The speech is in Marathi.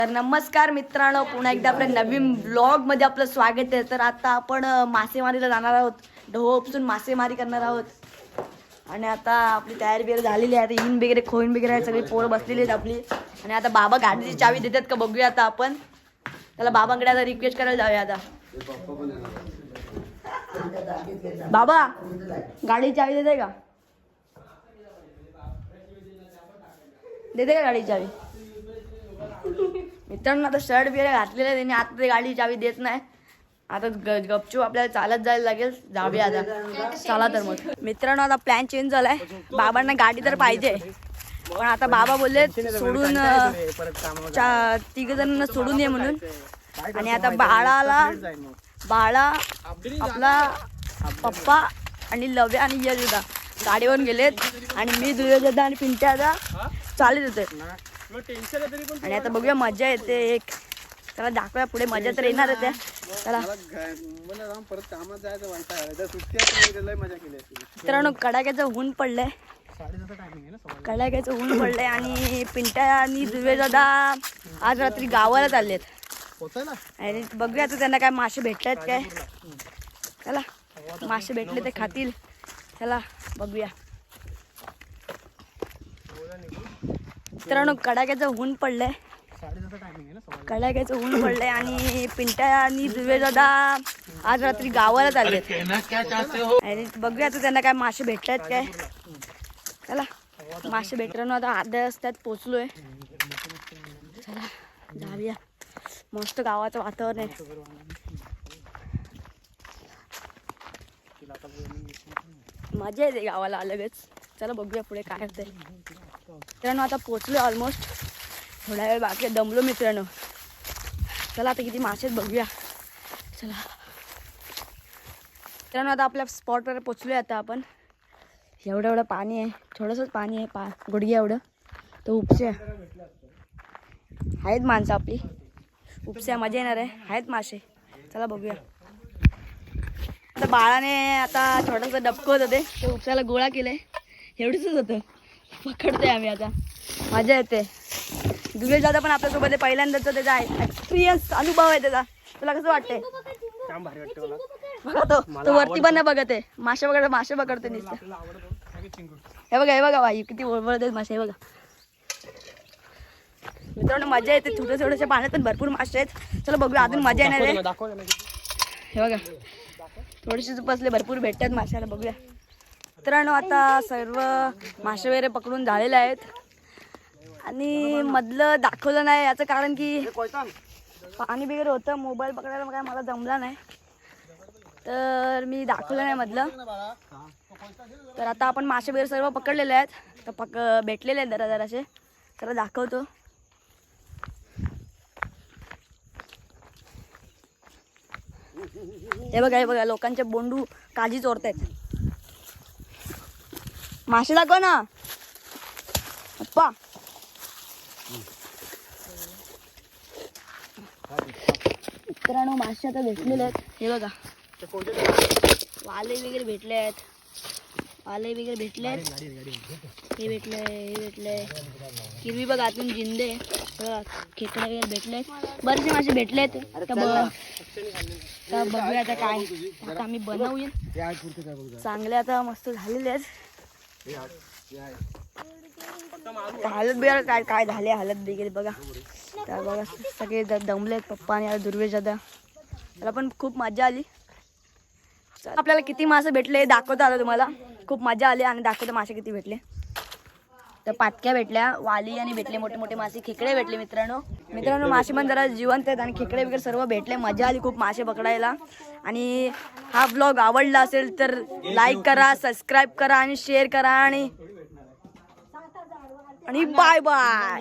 तर नमस्कार मित्रांनो, पुन्हा एकदा आपल्या नवीन ब्लॉग मध्ये आपलं स्वागत आहे. तर आता आपण मासेमारीला जाणार आहोत. ढोह उपसून मासेमारी करणार आहोत. आणि आता आपली तयारी वगैरे झालेली आहे. आता इन वगैरे खोईन वगैरे आहे, सगळी पोरं बसलेली आहेत आपली. आणि आता बाबा गाडीची चावी देतात का बघूया. आता आपण त्याला बाबांकडे आता रिक्वेस्ट करायला जाऊया. आता बाबा गाडीची चावी देते का? देते का गाडीची चावी? मित्रांनो आता शर्ट बिर्ट घातलेलं आहे त्यांनी, आता ते गाडी चावी देत नाही. आता गपचूप आपल्याला चालत जायला लागेल. जाऊया आता, चला तर मग. मित्रांनो आता प्लॅन चेंज झालाय. बाबांना गाडी तर पाहिजे, पण आता बाबा बोलले सोडून तिघ जणांना सोडून ये म्हणून. आणि आता बाळा आपला पप्पा आणि लवे आणि यजुदा गाडीवर गेलेत. आणि मी दुर्योधदा आणि पिंट्या आता चालत होते. आणि आता बघूया, मजा येते. एक त्याला दाखवूया पुढे, मजा तर येणार आहे. चला मित्रांनो, कडाक्याचं ऊन पडलंय. कडाक्याचं ऊन पडलंय आणि पिंट्या आणि दुर्योधदा आज रात्री गावाला चाललेत. आणि बघूया आता त्यांना काय मासे भेटतात काय. चला, मासे भेटले ते खातील. चला बघूया. मित्रांनो, कडाक्याचं ऊन पडलंय. कडाक्याचं ऊन पडलंय आणि पिंट्या आणि दुर्योधदा आज रात्री गावाला चाललेत. आणि बघूया आता त्यांना काय मासे भेटतात काय. चला, मासे भेटल्यानं आता अर्ध्या रस्त्यात पोचलोय. चला जाऊया. मस्त गावाचं वातावरण आहे. मजा येते गावाला अलगच. चला बघूया पुढे काय होतंय. मित्रांनो आता पोचलोय ऑलमोस्ट. थोडा वेळ बाकी आहे, दमलो मित्रांनो. चला आता किती मासे बघूया. चला मित्रांनो, आता आपल्या स्पॉटवर पोचलोय. आता आपण एवढं पाणी आहे, थोडंसंच पाणी आहे, गुडघ्या एवढं. तर उपस्या आहेत माणसं आपली. उपस्या मजा येणार आहे, आहेत मासे. चला बघूया. आता बाळाने आता थोडंसं डबकवत होते, ते उपसाला गोळा केलंय. एवढंच होतं, पकडतोय आम्ही आता. मजा येते. दुर्योधदा पण आपल्यासोबत आहे. पहिल्यांदाच त्याचा एक्सपिरियन्स अनुभव आहे त्याचा. तुला कसं वाटतंय? बघा तो वरती पण नाही बघत आहे. मासे पकडते नुसतं. हे बघा बाई किती वळवळत आहेत मासे. हे बघा मित्रांनो, मजा येते. थोड्याशा पाण्यात पण भरपूर मासे आहेत. चला बघूया, अजून मजा येणार आहे. हे बघा थोडेसे बसले, भरपूर भेटतात माशाला. बघूया मित्रांनो, आता सर्व मासे वगैरे पकडून झालेले आहेत. आणि मधलं दाखवलं नाही याचं कारण की पाणी वगैरे होतं. मोबाईल पकडायला काय मला जमला नाही, तर मी दाखवलं नाही मधलं. तर आता आपण मासे वगैरे सर्व पकडलेले आहेत. तर भेटलेले आहेत जरासे. तर दाखवतो. हे बघा लोकांचे बोंडू काजी चोरतायत. मासे दाखव ना अप्पा. मित्रांनो, मासे आता भेटलेले आहेत. हे बघा वाले वगैरे भेटले आहेत. हे भेटलंय. हिरवी बघा आतून जिंदे. खेकडे वगैरे भेटले. बरेचसे मासे भेटलेत. तर बघूया आता काय. आता आम्ही बनवूया. चांगले आता मस्त झालेले आहेत. हालत बिहार काय झाले, हालत वगैरे बघा. तर बघा सगळे दमलेत. पप्पा आणि दुर्योधदा. त्याला पण खूप मजा आली. आपल्याला किती मासे भेटले दाखवता आलं तुम्हाला. खूप मजा आली आणि दाखवतो मासे किती भेटले. तर पातक्या भेटल्या, वाली आणि भेटले मोठे मोठे मासे. खेकडे भेटले मित्रांनो मासे पण जरा जिवंत आहेत. आणि खेकडे वगैरे सर्व भेटले. मजा आली खूप मासे पकडायला. आणि हा ब्लॉग आवडला असेल तर लाईक करा, सबस्क्राईब करा आणि शेअर करा. आणि बाय बाय.